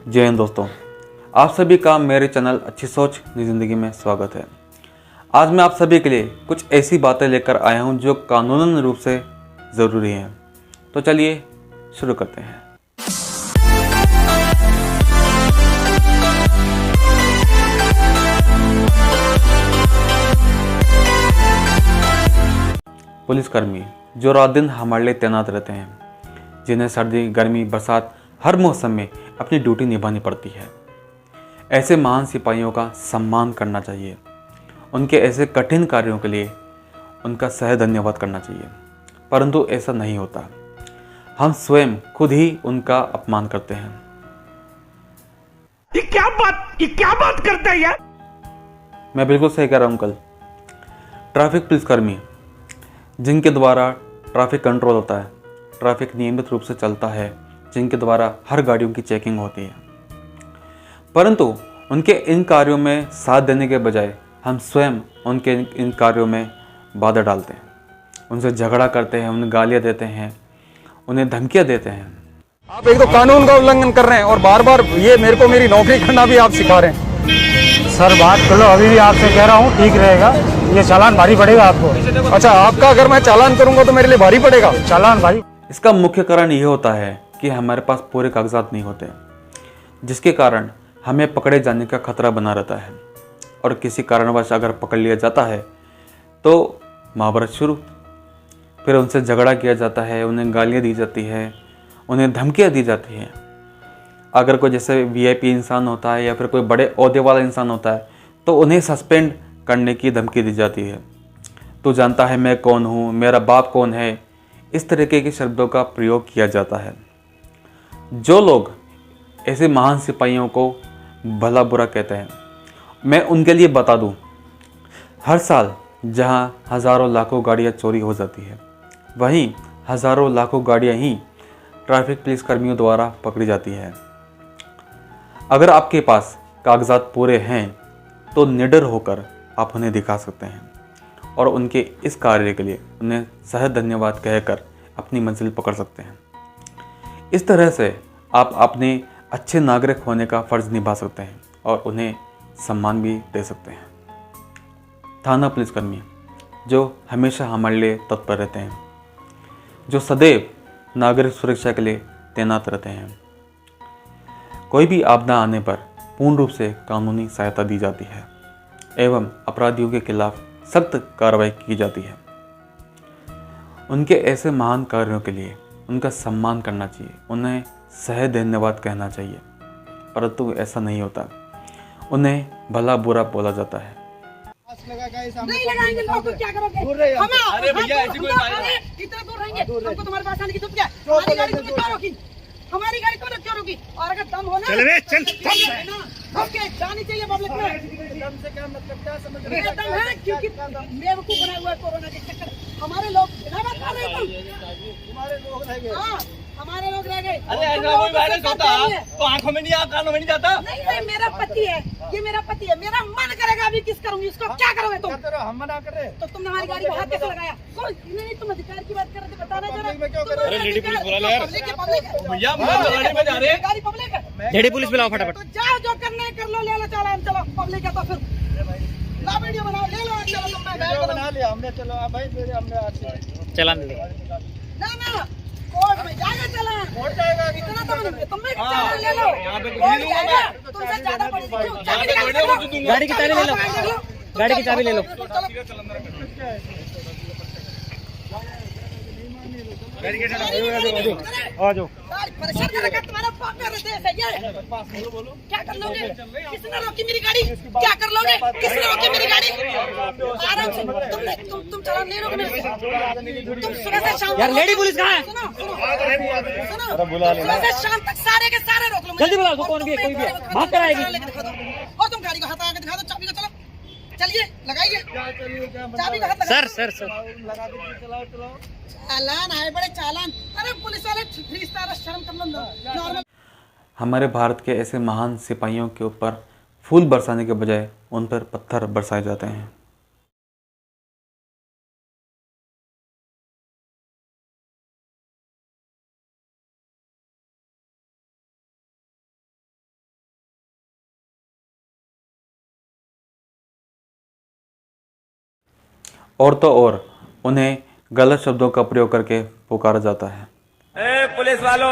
जय हिंद दोस्तों, आप सभी का मेरे चैनल अच्छी सोच नई ज़िंदगी में स्वागत है। आज मैं आप सभी के लिए कुछ ऐसी बातें लेकर आया हूं जो कानूनन रूप से ज़रूरी हैं। तो चलिए शुरू करते हैं। पुलिसकर्मी जो रात दिन हमारे लिए तैनात रहते हैं, जिन्हें सर्दी, गर्मी, बरसात हर मौसम में अपनी ड्यूटी निभानी पड़ती है, ऐसे महान सिपाहियों का सम्मान करना चाहिए। उनके ऐसे कठिन कार्यों के लिए उनका सह धन्यवाद करना चाहिए, परंतु ऐसा नहीं होता। हम स्वयं खुद ही उनका अपमान करते हैं। ये क्या बात करता है यार? मैं बिल्कुल सही कह रहा हूं अंकल। ट्रैफिक पुलिसकर्मी जिनके द्वारा ट्रैफिक कंट्रोल होता है, ट्रैफिक नियमित रूप से चलता है, जिनके द्वारा हर गाड़ियों की चेकिंग होती है, परंतु उनके इन कार्यों में साथ देने के बजाय हम स्वयं उनके इन कार्यों में बाधा डालते हैं, उनसे झगड़ा करते हैं, उन्हें गालियां देते हैं, उन्हें धमकियां देते हैं। आप एक तो कानून का उल्लंघन कर रहे हैं और बार बार ये मेरे को मेरी नौकरी करना भी आप सिखा रहे हैं। सर बात कर लो, अभी भी आपसे कह रहा हूँ ठीक रहेगा। ये चालान भारी पड़ेगा आपको। अच्छा, आपका अगर मैं चालान करूंगा तो मेरे लिए भारी पड़ेगा? चालान भारी। इसका मुख्य कारण ये होता है कि हमारे पास पूरे कागजात नहीं होते, जिसके कारण हमें पकड़े जाने का खतरा बना रहता है। और किसी कारणवश अगर पकड़ लिया जाता है तो महाभारत शुरू। फिर उनसे झगड़ा किया जाता है, उन्हें गालियाँ दी जाती है, उन्हें धमकियाँ दी जाती हैं। अगर कोई जैसे वीआईपी इंसान होता है या फिर कोई बड़े ओहदे वाला इंसान होता है तो उन्हें सस्पेंड करने की धमकी दी जाती है। तू जानता है मैं कौन हूँ, मेरा बाप कौन है, इस तरीके के शब्दों का प्रयोग किया जाता है। जो लोग ऐसे महान सिपाहियों को भला बुरा कहते हैं, मैं उनके लिए बता दूं, हर साल जहां हज़ारों लाखों गाड़ियां चोरी हो जाती है, वहीं हज़ारों लाखों गाड़ियां ही ट्रैफिक पुलिस कर्मियों द्वारा पकड़ी जाती है। अगर आपके पास कागजात पूरे हैं तो निडर होकर आप उन्हें दिखा सकते हैं और उनके इस कार्य के लिए उन्हें सह धन्यवाद कहकर अपनी मंजिल पकड़ सकते हैं। इस तरह से आप अपने अच्छे नागरिक होने का फर्ज निभा सकते हैं और उन्हें सम्मान भी दे सकते हैं। थाना पुलिसकर्मी जो हमेशा हमारे लिए तत्पर रहते हैं, जो सदैव नागरिक सुरक्षा के लिए तैनात रहते हैं। कोई भी आपदा आने पर पूर्ण रूप से कानूनी सहायता दी जाती है एवं अपराधियों के खिलाफ सख्त कार्रवाई की जाती है। उनके ऐसे महान कार्यों के लिए उनका सम्मान करना चाहिए, उन्हें सह धन्यवाद कहना चाहिए, परंतु ऐसा नहीं होता। उन्हें भला बुरा बोला जाता है। नहीं लगाएंगे लोग तो क्या करोगे? अरे भैया ऐसी कोई बात नहीं, कितना दूर रहेंगे? हमको तुम्हारे पास आने की जरूरत क्या है? हमारी गाड़ी तुमने क्यों रोकी? हमारी गाड़ी तुमने क्यों रोकी? और अगर दम हो ना, चल रे चल ओके, जानी चाहिए पब्लिक में। दम से क्या मतलब, क्या समझ रहे हो? दम है क्योंकि बेवकूफ बना हुआ है कोरोना के चक्कर। हमारे लोग बिना बात कर रहे हो, तुम्हारे लोग रह गए। हाँ, हमारे लोग रह गए। अरे ऐसा कोई वायरस होता तो आंखों में नहीं आता, कानों में नहीं जाता। नहीं नहीं, मेरा पति है, ये मेरा पति है। मेरा मन करेगा अभी किस करूंगी, इसको क्या करोगे तुम? हम मना कर रहे। तो तुमने हमारी गाड़ी को हाथ कैसे लगाया? नहीं, तुम अधिकार की बात कर रहे थे, बताना जरा। अरे लेडी पुलिस बुला ले यार। भैया हम गाड़ी में जा रहे हैं। गाड़ी पब्लिक है। लेडी पुलिस बुलाओ फटाफट। तो जाओ, जो करना है कर लो, ले लो चालान, चलो पब्लिक है तो फिर ला वीडियो बनाओ, ले लो, चलो मैं बना लिया हमने। चलो भाई, फिर हमने चालान दे। ना कोर्ट में जाएगा चालान, कोर्ट जाएगा। इतना तुम भी चालान ले लो, कोर्ट जाएगा। तुमसे ज्यादा पड़ी गाड़ी की चाबी ले लो, गाड़ी की चाबी ले लो। आ जाओ। परेशान करेगा तुम्हारा बाप मेरा देश है ये। क्या कर लोगे? किसने रोकी मेरी गाड़ी? क्या कर लोगे? किसने रोकी मेरी गाड़ी? आराम से तुम चालान नहीं रोकने। तुम सुबह से शाम यार लेडी पुलिस कहाँ है? सुनो सुबह से शाम तक सारे के सारे रोक लो। जल्दी बुलाओ, कौन भी है, कोई भी है, भाग कर आएगी। और तुम गाड़ी को हाथ आगे दिखा दो, चाबी को चलो, चलिए लगाइए चाबी को हाथ लगा। सर चालान आए बड़े चालान। अरे पुलिस वाले थ्री स्टार, शर्म कर लो नॉर्मल। हमारे भारत के ऐसे महान सिपाहियों के ऊपर फूल बरसाने के बजाय उन पर पत्थर बरसाए जाते हैं। और तो और उन्हें गलत शब्दों का प्रयोग करके पुकारा जाता है। ए पुलिस वालों,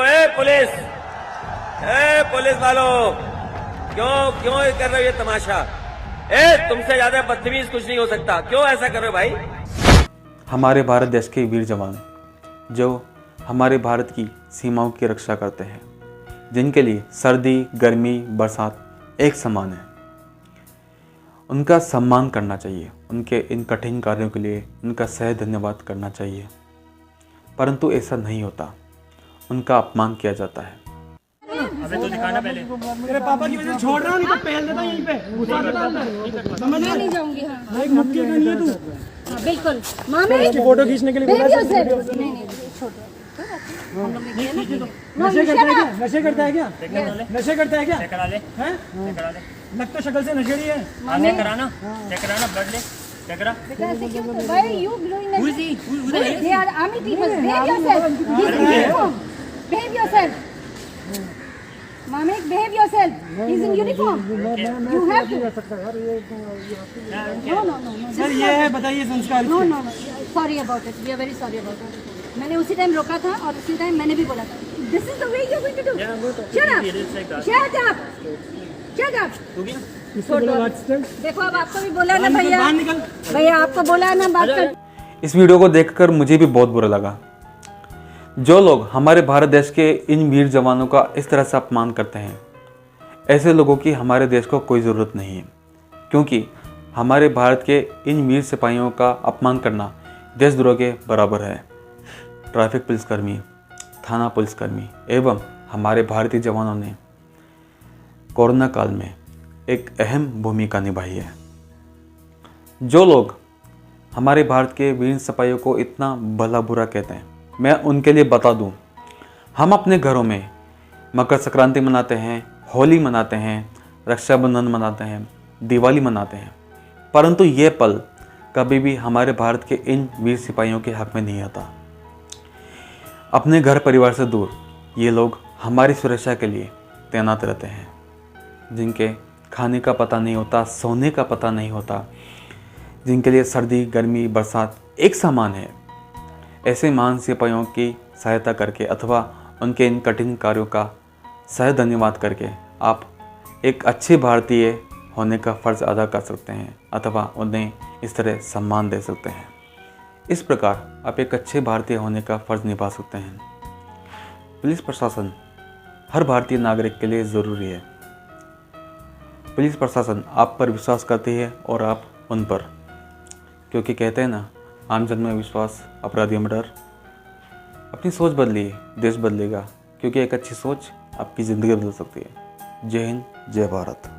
क्यों ये कर रहे हो ये तमाशा? तुमसे ज्यादा बदतमीज कुछ नहीं हो सकता, क्यों ऐसा कर रहे हो भाई? हमारे भारत देश के वीर जवान जो हमारे भारत की सीमाओं की रक्षा करते हैं, जिनके लिए सर्दी, गर्मी, बरसात एक समान है, उनका सम्मान करना चाहिए। उनके इन कठिन कार्यों के लिए उनका सह धन्यवाद करना चाहिए, परंतु ऐसा नहीं होता, उनका अपमान किया जाता है। अबे तो दिखाना पहले। मेरे पापा की वजह से छोड़ रहा हूँ, नहीं तो पहल देता यहीं पे घुसा देता अंदर। समझ मैं नहीं जाऊंगी। हाँ एक मुट्ठी का नहीं है तू। हाँ, बिल्कुल मामी इसकी फोटो खींचने के लिए बोला बेबी था। योसेफ। नहीं छोड़ो, हम लोग ने किया ना। नशे करता है क्या? नशे करता है क्या? नशे करता है क्या? चेक करा ले, हैं? चेक करा ले। लगता शक्ल से नशेड़ी है। चेक कराना, चेक कराना, ब्लड ले, चेक करा। बेटा ऐसे क्यों? Why are you doing that? They are army people. Behave yourself. He's in uniform. Behave yourself. Mami, behave yourself. He's in uniform. You have to. No. Sir ये है, बताइए संस्कार। No. Sorry about it. We are very sorry about it. मैंने उसी time रोका था और उसी टाइम मैंने भी बोला था, This is the way you're going to do. Shut up. Shut up. देखो अब आपको भी बोला ना भैया आपको बोला ना बात कर। इस वीडियो को देखकर मुझे भी बहुत बुरा लगा। जो लोग हमारे भारत देश के इन वीर जवानों का इस तरह से अपमान करते हैं, ऐसे लोगों की हमारे देश को कोई ज़रूरत नहीं है, क्योंकि हमारे भारत के इन वीर सिपाहियों का अपमान करना देशद्रोह के बराबर है। ट्रैफिक पुलिसकर्मी, थाना पुलिसकर्मी एवं हमारे भारतीय जवानों ने कोरोना काल में एक अहम भूमिका निभाई है। जो लोग हमारे भारत के वीर सिपाहियों को इतना भला बुरा कहते हैं, मैं उनके लिए बता दूं, हम अपने घरों में मकर संक्रांति मनाते हैं, होली मनाते हैं, रक्षाबंधन मनाते हैं, दिवाली मनाते हैं, परंतु ये पल कभी भी हमारे भारत के इन वीर सिपाहियों के हक में नहीं आता। अपने घर परिवार से दूर ये लोग हमारी सुरक्षा के लिए तैनात रहते हैं, जिनके खाने का पता नहीं होता, सोने का पता नहीं होता, जिनके लिए सर्दी, गर्मी, बरसात एक समान है। ऐसे महान सिपाहियों की सहायता करके अथवा उनके इन कठिन कार्यों का सह धन्यवाद करके आप एक अच्छे भारतीय होने का फ़र्ज़ अदा कर सकते हैं अथवा उन्हें इस तरह सम्मान दे सकते हैं। इस प्रकार आप एक अच्छे भारतीय होने का फ़र्ज़ निभा सकते हैं। पुलिस प्रशासन हर भारतीय नागरिक के लिए ज़रूरी है। पुलिस प्रशासन आप पर विश्वास करती है और आप उन पर, क्योंकि कहते हैं ना, आम जन में विश्वास, अपराधियों में डर। अपनी सोच बदलिए, देश बदलेगा, क्योंकि एक अच्छी सोच आपकी ज़िंदगी बदल सकती है। जय हिंद, जय भारत।